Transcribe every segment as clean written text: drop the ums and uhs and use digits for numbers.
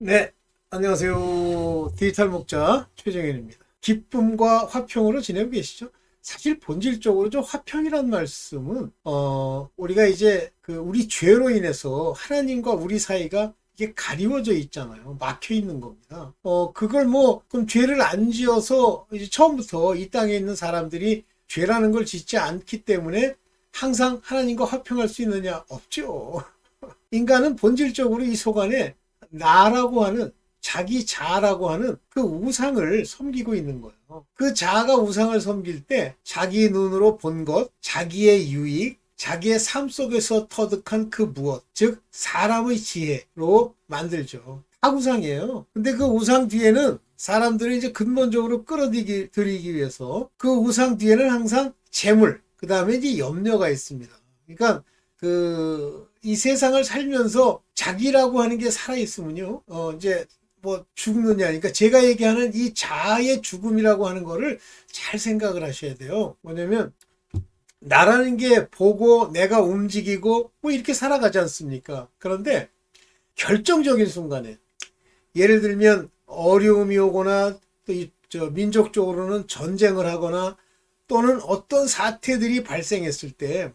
네, 안녕하세요. 디지털 목자 최정현입니다. 기쁨과 화평으로 지내고 계시죠? 사실 본질적으로 좀 화평이란 말씀은 우리가 이제 우리 죄로 인해서 하나님과 우리 사이가 이게 가리워져 있잖아요. 막혀 있는 겁니다. 그걸 뭐 그럼 죄를 안 지어서 이제 처음부터 이 땅에 있는 사람들이 죄라는 걸 짓지 않기 때문에 항상 하나님과 화평할 수 있느냐? 없죠. 인간은 본질적으로 이 속안에 나라고 하는 자기 자아라고 하는 그 우상을 섬기고 있는 거예요. 그 자아가 우상을 섬길 때 자기 눈으로 본 것, 자기의 유익, 자기의 삶 속에서 터득한 그 무엇, 즉 사람의 지혜로 만들죠. 다 우상이에요. 근데 그 우상 뒤에는 사람들을 이제 근본적으로 끌어들이기 위해서 그 우상 뒤에는 항상 재물, 그 다음에 이제 염려가 있습니다. 그러니까 이 세상을 살면서 자기라고 하는 게 살아있으면요, 이제 뭐 죽느냐. 그러니까 제가 얘기하는 이 자아의 죽음이라고 하는 거를 잘 생각을 하셔야 돼요. 뭐냐면, 나라는 게 보고 내가 움직이고 뭐 이렇게 살아가지 않습니까? 그런데 결정적인 순간에, 예를 들면 어려움이 오거나 또 민족적으로는 전쟁을 하거나 또는 어떤 사태들이 발생했을 때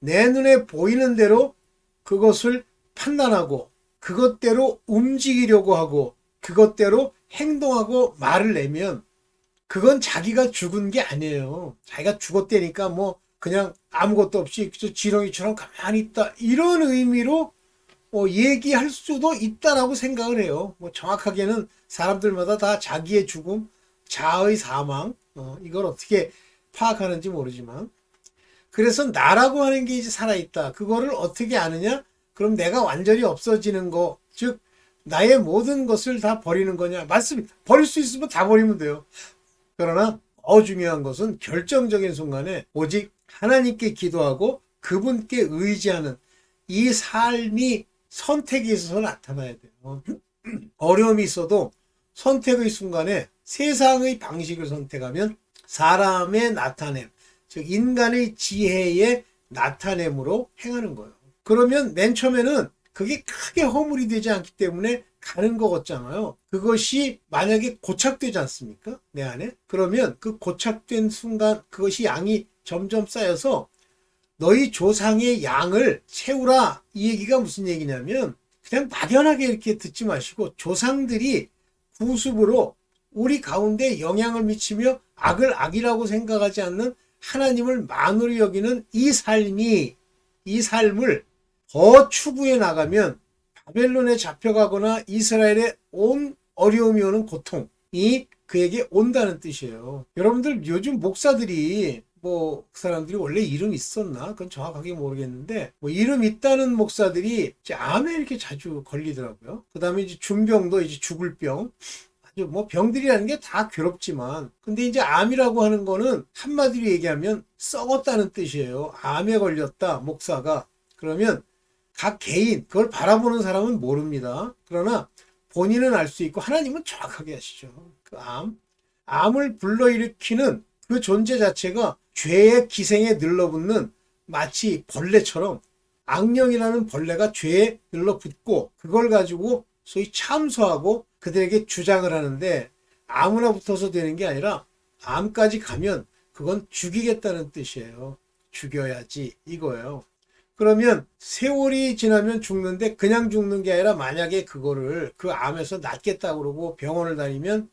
내 눈에 보이는 대로 그것을 판단하고 그것대로 움직이려고 하고 그것대로 행동하고 말을 내면 그건 자기가 죽은 게 아니에요. 자기가 죽었다니까 뭐 그냥 아무것도 없이 지렁이처럼 가만히 있다 이런 의미로 얘기할 수도 있다라고 생각을 해요. 뭐 정확하게는 사람들마다 다 자기의 죽음, 자아의 사망 이걸 어떻게 파악하는지 모르지만, 그래서 나라고 하는 게 이제 살아있다. 그거를 어떻게 아느냐? 그럼 내가 완전히 없어지는 거, 즉 나의 모든 것을 다 버리는 거냐? 맞습니다. 버릴 수 있으면 다 버리면 돼요. 그러나 중요한 것은 결정적인 순간에 오직 하나님께 기도하고 그분께 의지하는 이 삶이 선택에 있어서 나타나야 돼요. 어려움이 있어도 선택의 순간에 세상의 방식을 선택하면 사람의 나타냄, 즉 인간의 지혜의 나타냄으로 행하는 거예요. 그러면 맨 처음에는 그게 크게 허물이 되지 않기 때문에 가는 것 같잖아요. 그것이 만약에 고착되지 않습니까? 내 안에. 그러면 그 고착된 순간 그것이 양이 점점 쌓여서 너희 조상의 양을 채우라. 이 얘기가 무슨 얘기냐면 그냥 막연하게 이렇게 듣지 마시고 조상들이 구습으로 우리 가운데 영향을 미치며 악을 악이라고 생각하지 않는 하나님을 만으로 여기는 이 삶을 더 추구해 나가면 바벨론에 잡혀가거나 이스라엘에 온 어려움이 오는 고통이 그에게 온다는 뜻이에요. 여러분들 요즘 목사들이 뭐 그 사람들이 원래 이름 있었나? 그건 정확하게 모르겠는데 뭐 이름 있다는 목사들이 이제 암에 이렇게 자주 걸리더라고요. 그 다음에 이제 중병도 이제 죽을 병. 뭐 병들이라는 게 다 괴롭지만 근데 이제 암이라고 하는 거는 한마디로 얘기하면 썩었다는 뜻이에요. 암에 걸렸다 목사가. 그러면 각 개인 그걸 바라보는 사람은 모릅니다. 그러나 본인은 알 수 있고 하나님은 정확하게 아시죠. 그 암을 불러일으키는 그 존재 자체가 죄의 기생에 늘러붙는 마치 벌레처럼 악령이라는 벌레가 죄에 늘러붙고 그걸 가지고 소위 참소하고 그들에게 주장을 하는데 아무나 붙어서 되는 게 아니라 암까지 가면 그건 죽이겠다는 뜻이에요. 죽여야지 이거예요. 그러면 세월이 지나면 죽는데 그냥 죽는 게 아니라 만약에 그거를 그 암에서 낫겠다고 그러고 병원을 다니면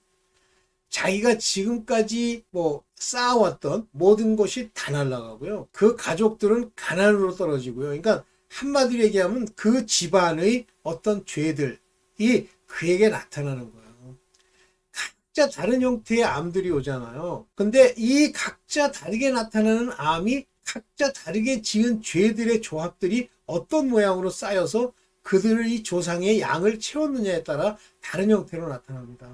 자기가 지금까지 뭐 쌓아왔던 모든 것이 다 날아가고요. 그 가족들은 가난으로 떨어지고요. 그러니까 한마디로 얘기하면 그 집안의 어떤 죄들이 그에게 나타나는 거예요. 각자 다른 형태의 암들이 오잖아요. 근데 이 각자 다르게 나타나는 암이 각자 다르게 지은 죄들의 조합들이 어떤 모양으로 쌓여서 그들의 조상의 양을 채웠느냐에 따라 다른 형태로 나타납니다.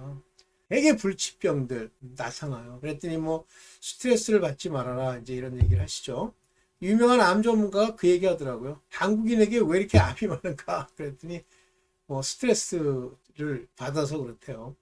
되게 불치병들 나타나요. 그랬더니 뭐 스트레스를 받지 말아라 이제 이런 얘기를 하시죠. 유명한 암 전문가가 그 얘기 하더라고요. 한국인에게 왜 이렇게 암이 많은가 그랬더니 뭐 스트레스를 받아서 그렇대요.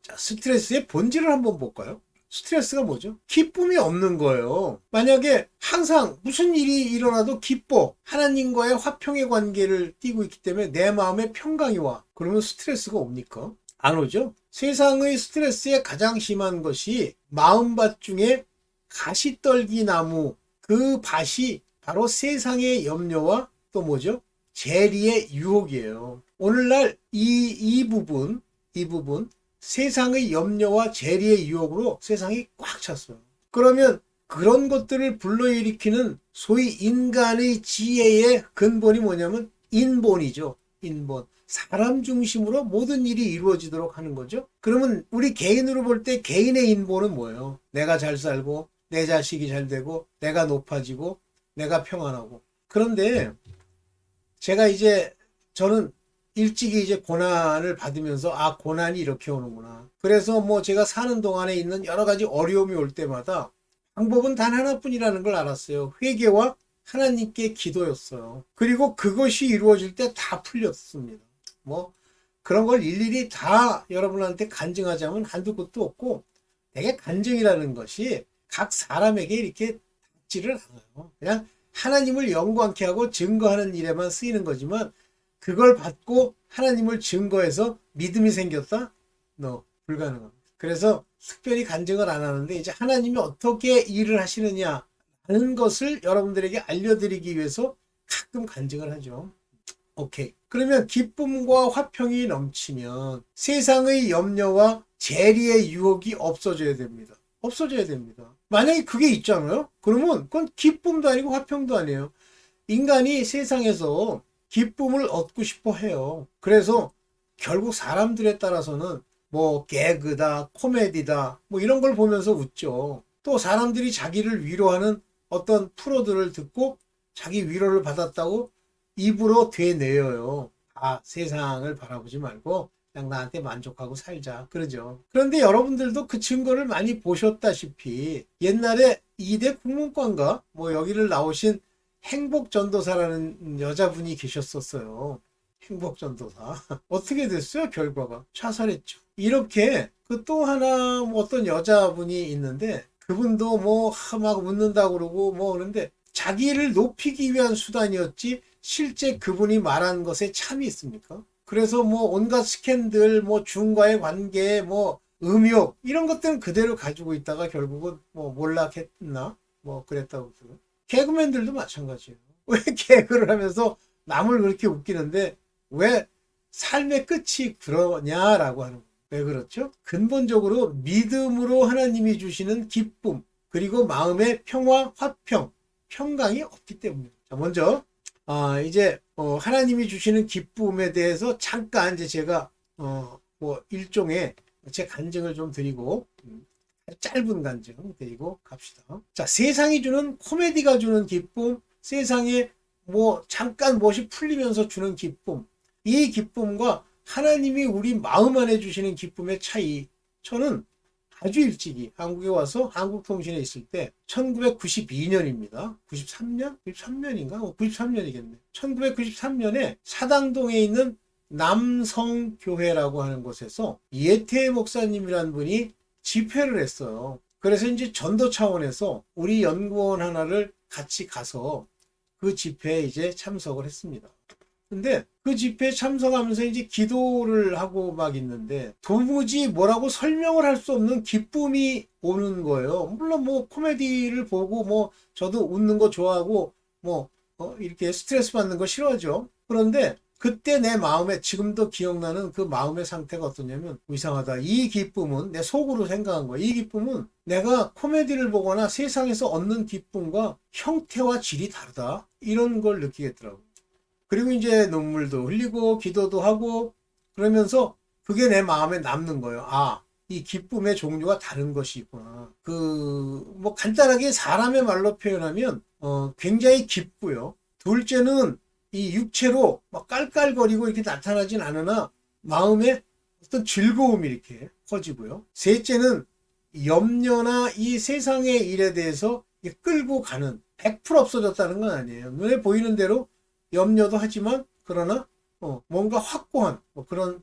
자, 스트레스의 본질을 한번 볼까요? 스트레스가 뭐죠? 기쁨이 없는 거예요. 만약에 항상 무슨 일이 일어나도 기뻐. 하나님과의 화평의 관계를 띠고 있기 때문에 내 마음에 평강이 와. 그러면 스트레스가 옵니까? 안 오죠? 세상의 스트레스에 가장 심한 것이 마음밭 중에 가시떨기 나무, 그 밭이 바로 세상의 염려와 또 뭐죠? 재리의 유혹이에요. 오늘날 이 부분 세상의 염려와 재리의 유혹으로 세상이 꽉 찼어요. 그러면 그런 것들을 불러일으키는 소위 인간의 지혜의 근본이 뭐냐면 인본이죠. 인본. 사람 중심으로 모든 일이 이루어지도록 하는 거죠. 그러면 우리 개인으로 볼 때 개인의 인본은 뭐예요? 내가 잘 살고 내 자식이 잘 되고 내가 높아지고 내가 평안하고. 그런데 제가 저는 일찍이 고난을 받으면서 고난이 이렇게 오는구나. 그래서 뭐 제가 사는 동안에 있는 여러 가지 어려움이 올 때마다 방법은 단 하나뿐이라는 걸 알았어요. 회개와 하나님께 기도였어요. 그리고 그것이 이루어질 때 다 풀렸습니다. 뭐 그런 걸 일일이 다 여러분한테 간증하자면 한두 곳도 없고, 되게 간증이라는 것이 각 사람에게 이렇게 닿지를 않아요. 그냥 하나님을 영광케 하고 증거하는 일에만 쓰이는 거지만, 그걸 받고 하나님을 증거해서 믿음이 생겼다? 불가능합니다. 그래서 특별히 간증을 안 하는데, 이제 하나님이 어떻게 일을 하시느냐 하는 것을 여러분들에게 알려드리기 위해서 가끔 간증을 하죠. 오케이. 그러면 기쁨과 화평이 넘치면 세상의 염려와 재리의 유혹이 없어져야 됩니다. 없어져야 됩니다. 만약에 그게 있잖아요? 그러면 그건 기쁨도 아니고 화평도 아니에요. 인간이 세상에서 기쁨을 얻고 싶어 해요. 그래서 결국 사람들에 따라서는 뭐 개그다, 코미디다, 뭐 이런 걸 보면서 웃죠. 또 사람들이 자기를 위로하는 어떤 프로들을 듣고 자기 위로를 받았다고 입으로 되뇌어요. 세상을 바라보지 말고 그냥 나한테 만족하고 살자. 그러죠. 그런데 여러분들도 그 증거를 많이 보셨다시피 옛날에 2대 국문관과 뭐 여기를 나오신 행복전도사라는 여자분이 계셨었어요. 행복전도사. 어떻게 됐어요? 결과가 자살했죠. 이렇게 그 또 하나 뭐 어떤 여자분이 있는데, 그분도 뭐 막 웃는다고 그러고 뭐 그런데 자기를 높이기 위한 수단이었지 실제 그분이 말한 것에 참이 있습니까? 그래서 뭐 온갖 스캔들, 뭐 주인과의 관계, 뭐 음욕 이런 것들은 그대로 가지고 있다가 결국은 뭐 몰락했나 뭐 그랬다고 들어요. 개그맨들도 마찬가지예요. 왜 개그를 하면서 남을 그렇게 웃기는데 왜 삶의 끝이 그러냐라고 하는 거예요. 왜 그렇죠? 근본적으로 믿음으로 하나님이 주시는 기쁨, 그리고 마음의 평화, 화평, 평강이 없기 때문입니다. 자, 먼저 하나님이 주시는 기쁨에 대해서 잠깐 제가 뭐 일종의 제 간증을 좀 드리고, 짧은 간증 드리고 갑시다. 자, 세상이 주는, 코미디가 주는 기쁨, 세상에 뭐 잠깐 무엇이 풀리면서 주는 기쁨, 이 기쁨과 하나님이 우리 마음 안에 주시는 기쁨의 차이. 저는 아주 일찍이 한국에 와서 한국통신에 있을 때 1992년입니다. 93년? 93년인가? 93년이겠네. 1993년에 사당동에 있는 남성교회라고 하는 곳에서 예태 목사님이라는 분이 집회를 했어요. 그래서 전도 차원에서 우리 연구원 하나를 같이 가서 그 집회에 참석을 했습니다. 근데 그 집회에 참석하면서 기도를 하고 막 있는데 도무지 뭐라고 설명을 할 수 없는 기쁨이 오는 거예요. 물론 뭐 코미디를 보고 뭐 저도 웃는 거 좋아하고 뭐 이렇게 스트레스 받는 거 싫어하죠. 그런데 그때 내 마음에 지금도 기억나는 그 마음의 상태가 어떠냐면, 이상하다. 이 기쁨은 내 속으로 생각한 거야. 이 기쁨은 내가 코미디를 보거나 세상에서 얻는 기쁨과 형태와 질이 다르다. 이런 걸 느끼겠더라고. 그리고 눈물도 흘리고 기도도 하고 그러면서 그게 내 마음에 남는 거예요. 이 기쁨의 종류가 다른 것이 있구나. 뭐 간단하게 사람의 말로 표현하면 굉장히 깊고요. 둘째는 이 육체로 막 깔깔거리고 이렇게 나타나진 않으나 마음에 어떤 즐거움이 이렇게 커지고요. 셋째는 염려나 이 세상의 일에 대해서 끌고 가는, 100% 없어졌다는 건 아니에요. 눈에 보이는 대로 염려도 하지만 그러나 뭔가 확고한 그런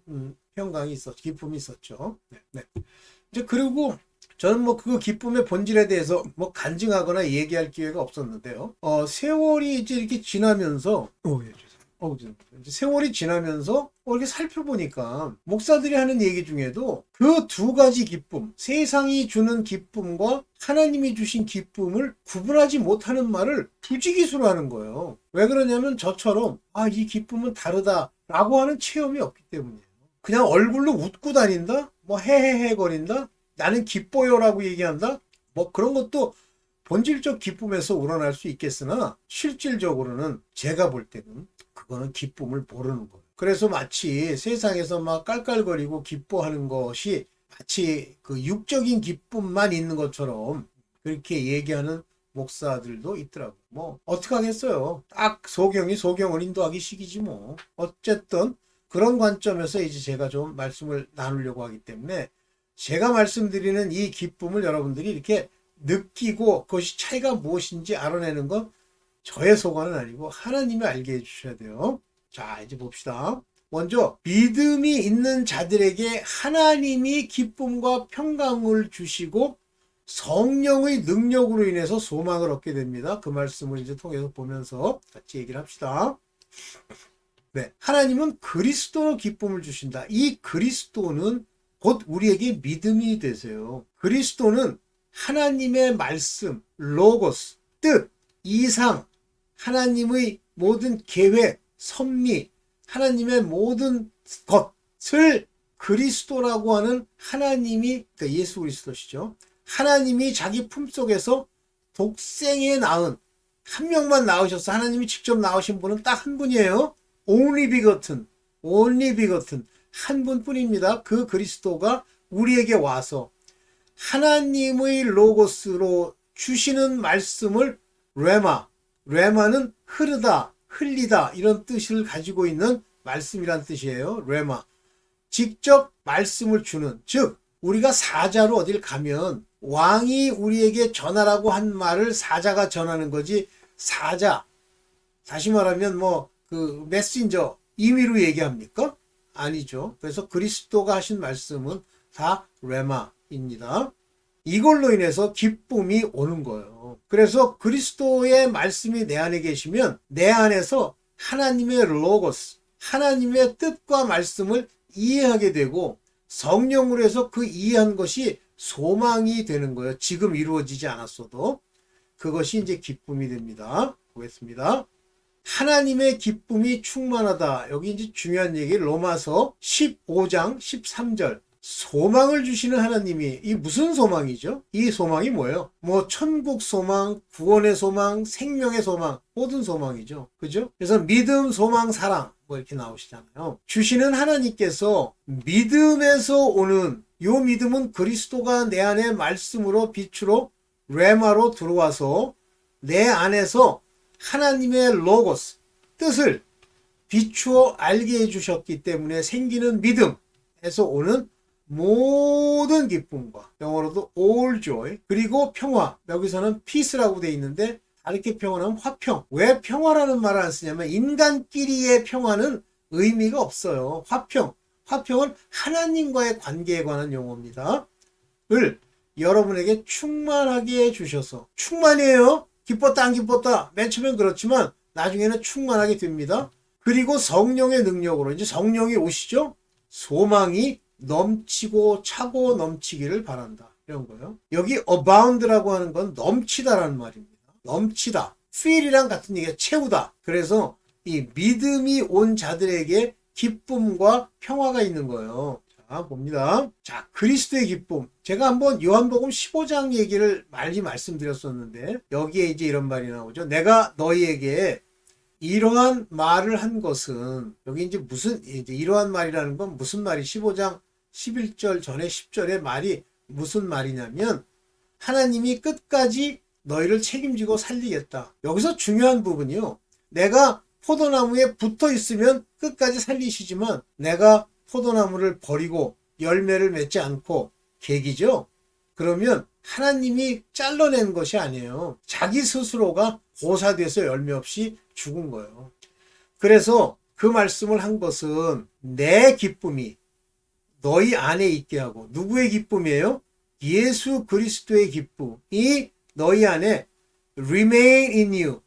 평강이 기쁨이 있었죠. 네. 이제 그리고 저는 뭐 그 기쁨의 본질에 대해서 뭐 간증하거나 얘기할 기회가 없었는데요. 세월이 이제 이렇게 지나면서, 예, 이제 세월이 지나면서 이렇게 살펴보니까 목사들이 하는 얘기 중에도 그 두 가지 기쁨, 세상이 주는 기쁨과 하나님이 주신 기쁨을 구분하지 못하는 말을 부지기수로 하는 거예요. 왜 그러냐면 저처럼 이 기쁨은 다르다라고 하는 체험이 없기 때문이에요. 그냥 얼굴로 웃고 다닌다? 뭐 헤헤헤 거린다? 나는 기뻐요라고 얘기한다? 뭐 그런 것도 본질적 기쁨에서 우러날 수 있겠으나 실질적으로는 제가 볼 때는 그거는 기쁨을 모르는 거예요. 그래서 마치 세상에서 막 깔깔거리고 기뻐하는 것이 마치 그 육적인 기쁨만 있는 것처럼 그렇게 얘기하는 목사들도 있더라고요. 뭐 어떡하겠어요. 딱 소경이 소경을 인도하기 식이지 뭐. 어쨌든 그런 관점에서 이제 제가 좀 말씀을 나누려고 하기 때문에 제가 말씀드리는 이 기쁨을 여러분들이 이렇게 느끼고 그것이 차이가 무엇인지 알아내는 건 저의 소관은 아니고 하나님이 알게 해주셔야 돼요. 자, 이제 봅시다. 먼저 믿음이 있는 자들에게 하나님이 기쁨과 평강을 주시고 성령의 능력으로 인해서 소망을 얻게 됩니다. 그 말씀을 이제 통해서 보면서 같이 얘기를 합시다. 네, 하나님은 그리스도로 기쁨을 주신다. 이 그리스도는 곧 우리에게 믿음이 되세요. 그리스도는 하나님의 말씀, 로고스, 뜻, 이상, 하나님의 모든 계획, 섭리, 하나님의 모든 것을 그리스도라고 하는 하나님이, 그러니까 예수 그리스도시죠. 하나님이 자기 품속에서 독생에 낳은 한 명만 낳으셔서 하나님이 직접 낳으신 분은 딱 한 분이에요. only begotten 한 분뿐입니다. 그 그리스도가 우리에게 와서 하나님의 로고스로 주시는 말씀을 레마는 흐르다, 흘리다 이런 뜻을 가지고 있는 말씀이란 뜻이에요. 레마. 직접 말씀을 주는, 즉 우리가 사자로 어딜 가면 왕이 우리에게 전하라고 한 말을 사자가 전하는 거지, 사자, 다시 말하면 뭐 그 메신저, 임의로 얘기합니까? 아니죠. 그래서 그리스도가 하신 말씀은 다 레마입니다. 이걸로 인해서 기쁨이 오는 거예요. 그래서 그리스도의 말씀이 내 안에 계시면 내 안에서 하나님의 로고스, 하나님의 뜻과 말씀을 이해하게 되고 성령으로 해서 그 이해한 것이 소망이 되는 거예요. 지금 이루어지지 않았어도. 그것이 이제 기쁨이 됩니다. 보겠습니다. 하나님의 기쁨이 충만하다. 여기 이제 중요한 얘기, 로마서 15장 13절. 소망을 주시는 하나님이, 이 무슨 소망이죠? 이 소망이 뭐예요? 뭐 천국 소망, 구원의 소망, 생명의 소망, 모든 소망이죠. 그죠? 그래서 믿음, 소망, 사랑 뭐 이렇게 나오시잖아요. 주시는 하나님께서 믿음에서 오는, 요 믿음은 그리스도가 내 안에 말씀으로 빛으로 레마로 들어와서 내 안에서 하나님의 로고스, 뜻을 비추어 알게 해주셨기 때문에 생기는 믿음에서 오는 모든 기쁨과, 영어로도 all joy, 그리고 평화, 여기서는 peace라고 되어 있는데 다르게 평화는 화평. 왜 평화라는 말을 안 쓰냐면 인간끼리의 평화는 의미가 없어요. 화평은 하나님과의 관계에 관한 용어입니다. 을 여러분에게 충만하게 해주셔서, 충만이에요. 기뻤다 안 기뻤다 맨 처음엔 그렇지만 나중에는 충만하게 됩니다. 그리고 성령의 능력으로 이제 성령이 오시죠. 소망이 넘치고 차고 넘치기를 바란다, 이런 거예요. 여기 abound라고 하는 건 넘치다라는 말입니다. 넘치다, fill이랑 같은 얘기가 채우다. 그래서 이 믿음이 온 자들에게 기쁨과 평화가 있는 거예요. 자, 봅니다. 자, 그리스도의 기쁨. 제가 한번 요한복음 15장 얘기를 많이 말씀드렸었는데 여기에 이제 이런 말이 나오죠. 내가 너희에게 이러한 말을 한 것은, 여기 이제 이러한 말이라는 건 무슨 말이, 15장 11절 전에 10절의 말이 무슨 말이냐면 하나님이 끝까지 너희를 책임지고 살리겠다. 여기서 중요한 부분이요. 내가 포도나무에 붙어 있으면 끝까지 살리시지만 내가 포도나무를 버리고 열매를 맺지 않고 계기죠. 그러면 하나님이 잘라낸 것이 아니에요. 자기 스스로가 고사돼서 열매 없이 죽은 거예요. 그래서 그 말씀을 한 것은 내 기쁨이 너희 안에 있게 하고, 누구의 기쁨이에요? 예수 그리스도의 기쁨이 너희 안에 remain in you,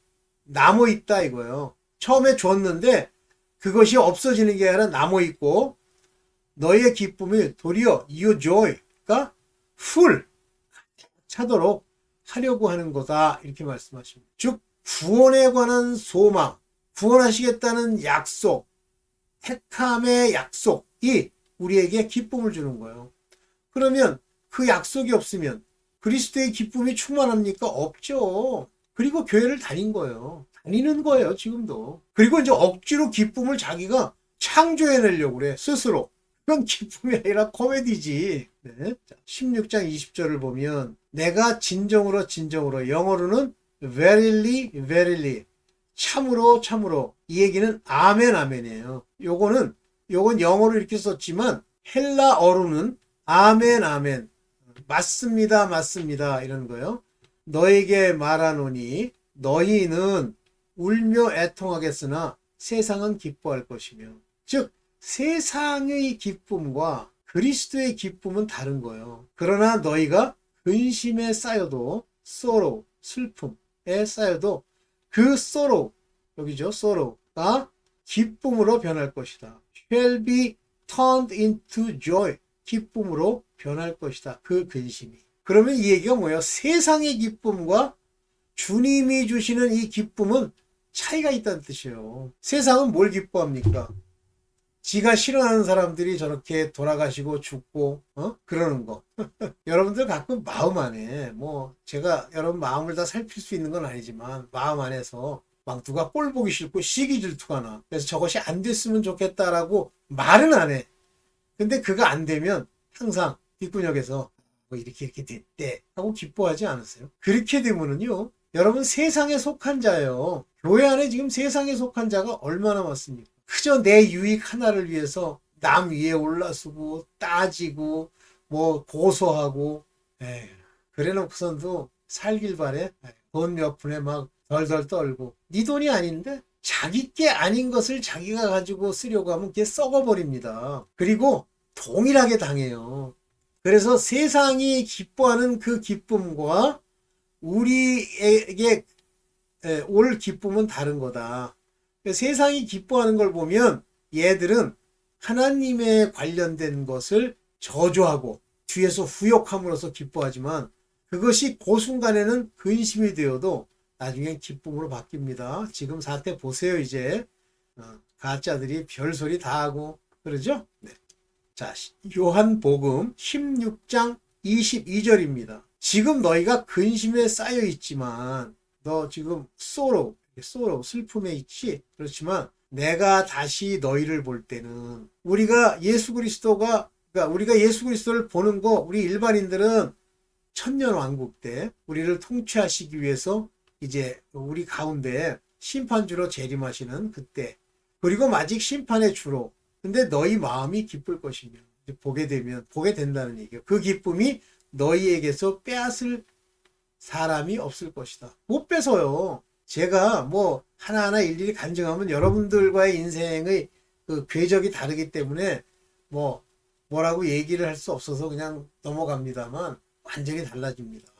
남아있다 이거예요. 처음에 줬는데 그것이 없어지는 게 아니라 남아있고, 너희의 기쁨이 도리어 your joy가 full 차도록 하려고 하는 거다, 이렇게 말씀하십니다. 즉 구원에 관한 소망, 구원하시겠다는 약속, 택함의 약속이 우리에게 기쁨을 주는 거예요. 그러면 그 약속이 없으면 그리스도의 기쁨이 충만합니까? 없죠. 그리고 교회를 다닌 거예요. 다니는 거예요, 지금도. 그리고 이제 억지로 기쁨을 자기가 창조해내려고 그래, 스스로. 그건 기쁨이 아니라 코미디지. 네. 16장 20절을 보면, 내가 진정으로 진정으로, 영어로는 verily verily, 참으로 참으로, 이 얘기는 아멘 아멘이에요. 요건 영어로 이렇게 썼지만 헬라어로는 아멘 아멘, 맞습니다 맞습니다, 이런 거예요. 너에게 말하노니 너희는 울며 애통하겠으나 세상은 기뻐할 것이며. 즉 세상의 기쁨과 그리스도의 기쁨은 다른 거예요. 그러나 너희가 근심에 쌓여도, sorrow, 슬픔에 쌓여도 그 sorrow, 여기죠, sorrow가 기쁨으로 변할 것이다. shall be turned into joy, 기쁨으로 변할 것이다, 그 근심이. 그러면 이 얘기가 뭐예요? 세상의 기쁨과 주님이 주시는 이 기쁨은 차이가 있다는 뜻이에요. 세상은 뭘 기뻐합니까? 지가 싫어하는 사람들이 저렇게 돌아가시고 죽고 그러는 거. 여러분들 가끔 마음 안에, 뭐 제가 여러분 마음을 다 살필 수 있는 건 아니지만 마음 안에서 막 누가 꼴 보기 싫고 시기 질투가 나. 그래서 저것이 안 됐으면 좋겠다라고 말은 안 해. 근데 그거 안 되면 항상 뒷구녕에서 뭐 이렇게 됐대 하고 기뻐하지 않으세요? 그렇게 되면은요, 여러분 세상에 속한 자예요. 교회 안에 지금 세상에 속한 자가 얼마나 많습니까? 그저 내 유익 하나를 위해서 남 위에 올라서고 따지고 뭐 고소하고, 에휴, 그래놓고선도 살길 바래. 돈 몇 푼에 막 덜덜 떨고, 네 돈이 아닌데 자기 게 아닌 것을 자기가 가지고 쓰려고 하면 그게 썩어버립니다. 그리고 동일하게 당해요. 그래서 세상이 기뻐하는 그 기쁨과 우리에게 올 기쁨은 다른 거다. 세상이 기뻐하는 걸 보면 얘들은 하나님에 관련된 것을 저주하고 뒤에서 후욕함으로써 기뻐하지만, 그것이 그 순간에는 근심이 되어도 나중엔 기쁨으로 바뀝니다. 지금 사태 보세요. 이제 가짜들이 별소리 다 하고 그러죠. 네. 자, 요한복음 16장 22절입니다. 지금 너희가 근심에 쌓여 있지만, 너 지금 sorrow, 슬픔에 있지? 그렇지만 내가 다시 너희를 볼 때는, 우리가 예수 그리스도를 보는 거, 우리 일반인들은 천년왕국 때 우리를 통치하시기 위해서 이제 우리 가운데 심판주로 재림하시는 그때, 그리고 마직 심판의 주로. 근데 너희 마음이 기쁠 것이며, 보게 된다는 얘기예요. 그 기쁨이 너희에게서 빼앗을 사람이 없을 것이다. 못 뺏어요. 제가 뭐 하나하나 일일이 간증하면 여러분들과의 인생의 그 궤적이 다르기 때문에 뭐라고 얘기를 할 수 없어서 그냥 넘어갑니다만, 완전히 달라집니다.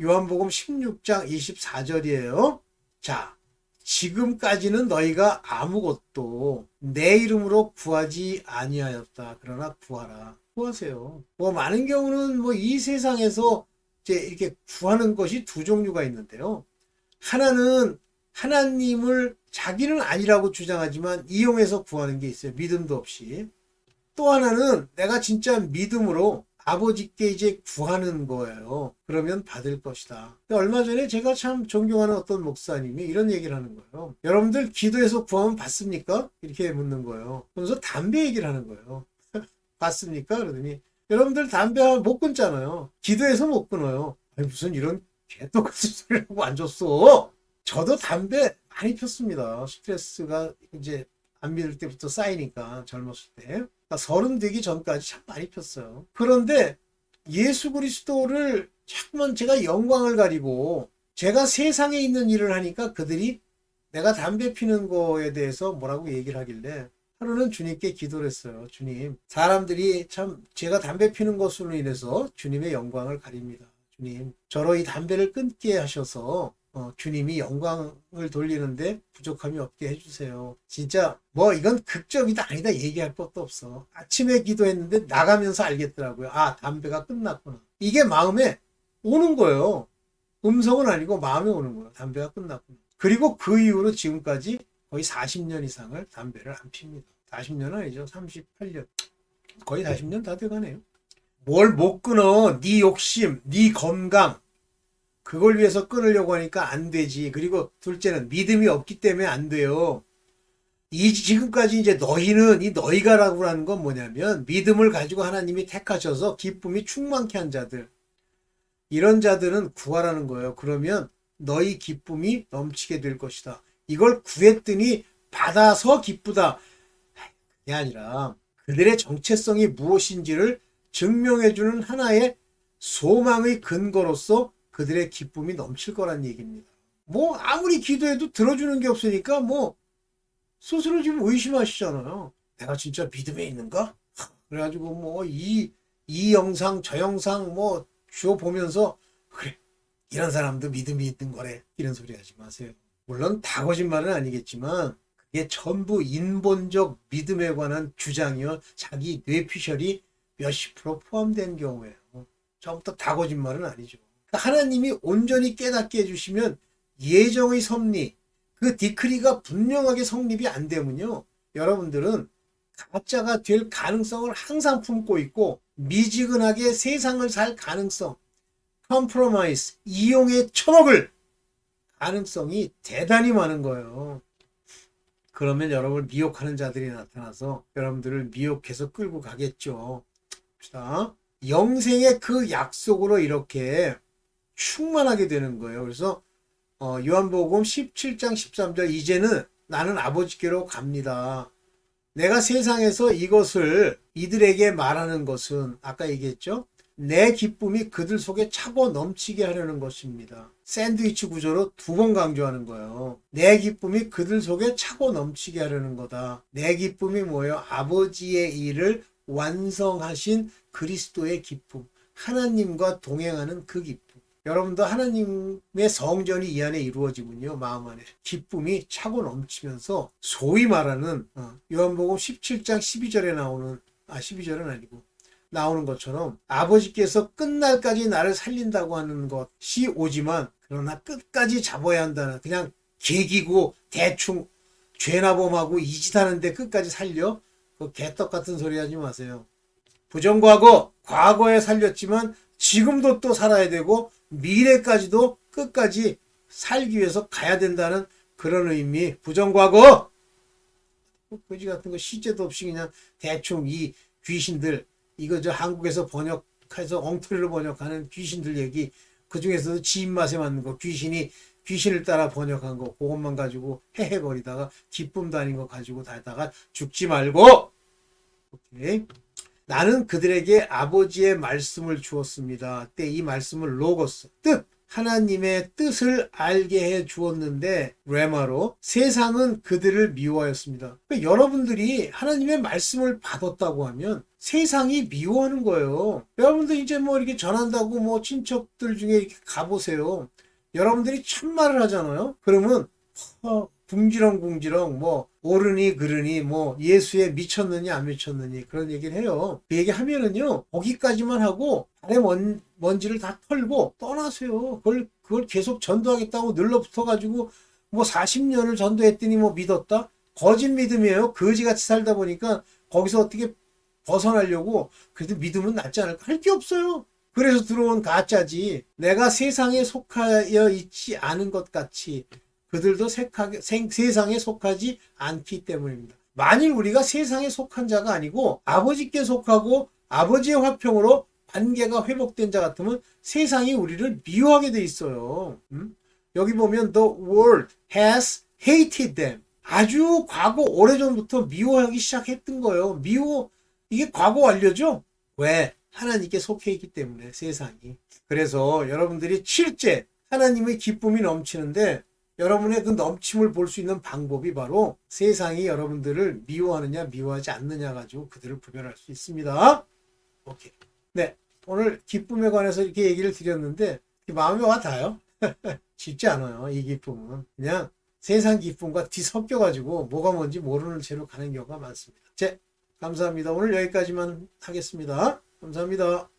요한복음 16장 24절이에요. 자, 지금까지는 너희가 아무것도 내 이름으로 구하지 아니하였다. 그러나 구하세요. 뭐 많은 경우는 뭐 이 세상에서 이제 이렇게 구하는 것이 두 종류가 있는데요. 하나는 하나님을 자기는 아니라고 주장하지만 이용해서 구하는 게 있어요. 믿음도 없이. 또 하나는 내가 진짜 믿음으로 아버지께 이제 구하는 거예요. 그러면 받을 것이다. 얼마 전에 제가 참 존경하는 어떤 목사님이 이런 얘기를 하는 거예요. 여러분들 기도해서 구하면 받습니까? 이렇게 묻는 거예요. 그러면서 담배 얘기를 하는 거예요. 받습니까? 그러더니, 여러분들 담배 못 끊잖아요. 기도해서 못 끊어요. 아니, 무슨 이런 개떡같은 소리를 하고 앉았어. 저도 담배 많이 폈습니다. 스트레스가 이제 안 믿을 때부터 쌓이니까, 젊었을 때. 그러니까 30 되기 전까지 참 많이 폈어요. 그런데 예수 그리스도를 자꾸만 제가 영광을 가리고 제가 세상에 있는 일을 하니까 그들이 내가 담배 피는 거에 대해서 뭐라고 얘기를 하길래, 하루는 주님께 기도를 했어요. 주님, 사람들이 참 제가 담배 피는 것으로 인해서 주님의 영광을 가립니다. 주님, 저로 이 담배를 끊게 하셔서 주님이 영광을 돌리는데 부족함이 없게 해주세요. 진짜 뭐 이건 극적이다 아니다 얘기할 것도 없어. 아침에 기도했는데 나가면서 알겠더라고요. 아, 담배가 끝났구나. 이게 마음에 오는 거예요. 음성은 아니고 마음에 오는 거예요. 담배가 끝났구나. 그리고 그 이후로 지금까지 거의 40년 이상을 담배를 안 핍니다. 40년은 아니죠. 38년. 거의 40년 다 돼가네요. 뭘 못 끊어. 네 욕심, 네 건강. 그걸 위해서 끊으려고 하니까 안 되지. 그리고 둘째는 믿음이 없기 때문에 안 돼요. 지금까지 이제 너희는, 이 너희가라고 하는 건 뭐냐면 믿음을 가지고 하나님이 택하셔서 기쁨이 충만케 한 자들. 이런 자들은 구하라는 거예요. 그러면 너희 기쁨이 넘치게 될 것이다. 이걸 구했더니 받아서 기쁘다. 그게 아니라 그들의 정체성이 무엇인지를 증명해주는 하나의 소망의 근거로서 그들의 기쁨이 넘칠 거란 얘기입니다. 뭐 아무리 기도해도 들어주는 게 없으니까 뭐 스스로 지금 의심하시잖아요. 내가 진짜 믿음에 있는가? 그래가지고 뭐 이 영상 저 영상 뭐 주워 보면서 그래 이런 사람도 믿음이 있는 거래 이런 소리 하지 마세요. 물론 다 거짓말은 아니겠지만 그게 전부 인본적 믿음에 관한 주장이요 자기 뇌피셜이 몇십 프로 포함된 경우예요. 처음부터 다 거짓말은 아니죠. 그러니까 하나님이 온전히 깨닫게 해주시면 예정의 섭리 그 디크리가 분명하게 성립이 안 되면요 여러분들은 가짜가 될 가능성을 항상 품고 있고 미지근하게 세상을 살 가능성 컴프로마이스 이용의 천억을 가능성이 대단히 많은 거예요. 그러면 여러분을 미혹하는 자들이 나타나서 여러분들을 미혹해서 끌고 가겠죠. 봅시다. 영생의 그 약속으로 이렇게 충만하게 되는 거예요. 그래서 요한복음 17장 13절 이제는 나는 아버지께로 갑니다. 내가 세상에서 이것을 이들에게 말하는 것은 아까 얘기했죠. 내 기쁨이 그들 속에 차고 넘치게 하려는 것입니다. 샌드위치 구조로 두 번 강조하는 거예요. 내 기쁨이 그들 속에 차고 넘치게 하려는 거다. 내 기쁨이 뭐예요? 아버지의 일을 완성하신 그리스도의 기쁨. 하나님과 동행하는 그 기쁨. 여러분도 하나님의 성전이 이 안에 이루어지면요. 마음 안에 기쁨이 차고 넘치면서 소위 말하는 요한복음 17장 12절에 나오는 12절은 아니고 나오는 것처럼 아버지께서 끝날까지 나를 살린다고 하는 것이 오지만 그러나 끝까지 잡아야 한다는 그냥 개기고 대충 죄나 범하고 이 짓 하는데 끝까지 살려? 그 개떡 같은 소리 하지 마세요. 부정과거 과거에 살렸지만 지금도 또 살아야 되고 미래까지도 끝까지 살기 위해서 가야 된다는 그런 의미. 부정과거 거지 같은 거 시제도 없이 그냥 대충 이 귀신들 이거 저 한국에서 번역해서 엉터리로 번역하는 귀신들 얘기 그 중에서도 지 입맛에 맞는 거 귀신을 따라 번역한 거 그것만 가지고 헤헤거리다가 기쁨도 아닌 거 가지고 다다가 죽지 말고 오케이. 나는 그들에게 아버지의 말씀을 주었습니다. 때 이 말씀을 로고스 뜻 하나님의 뜻을 알게 해 주었는데 레마로 세상은 그들을 미워하였습니다. 그러니까 여러분들이 하나님의 말씀을 받았다고 하면 세상이 미워하는 거예요. 여러분들 이제 뭐 이렇게 전한다고 뭐 친척들 중에 이렇게 가보세요. 여러분들이 참말을 하잖아요. 그러면 궁지렁궁지렁 뭐 옳으니 그르니 뭐 예수에 미쳤느니 안 미쳤느니 그런 얘기를 해요. 그 얘기 하면은요 거기까지만 하고 발에 먼지를 다 털고 떠나세요. 그걸 계속 전도하겠다고 늘러붙어 가지고 뭐 40년을 전도했더니 뭐 믿었다? 거짓 믿음이에요. 거지같이 살다 보니까 거기서 어떻게 벗어나려고 그래도 믿음은 낫지 않을까? 할 게 없어요. 그래서 들어온 가짜지. 내가 세상에 속하여 있지 않은 것 같이 그들도 세상에 속하지 않기 때문입니다. 만일 우리가 세상에 속한 자가 아니고 아버지께 속하고 아버지의 화평으로 관계가 회복된 자 같으면 세상이 우리를 미워하게 돼 있어요. 여기 보면 the world has hated them. 아주 과거 오래전부터 미워하기 시작했던 거예요. 이게 과거 완료죠? 왜? 하나님께 속해 있기 때문에 세상이. 그래서 여러분들이 실제 하나님의 기쁨이 넘치는데 여러분의 그 넘침을 볼 수 있는 방법이 바로 세상이 여러분들을 미워하느냐 미워하지 않느냐 가지고 그들을 구별할 수 있습니다. 오케이. 네, 오늘 기쁨에 관해서 이렇게 얘기를 드렸는데 마음이 와 닿아요? 쉽지 않아요. 이 기쁨은 그냥 세상 기쁨과 뒤섞여 가지고 뭐가 뭔지 모르는 채로 가는 경우가 많습니다. 감사합니다. 오늘 여기까지만 하겠습니다. 감사합니다.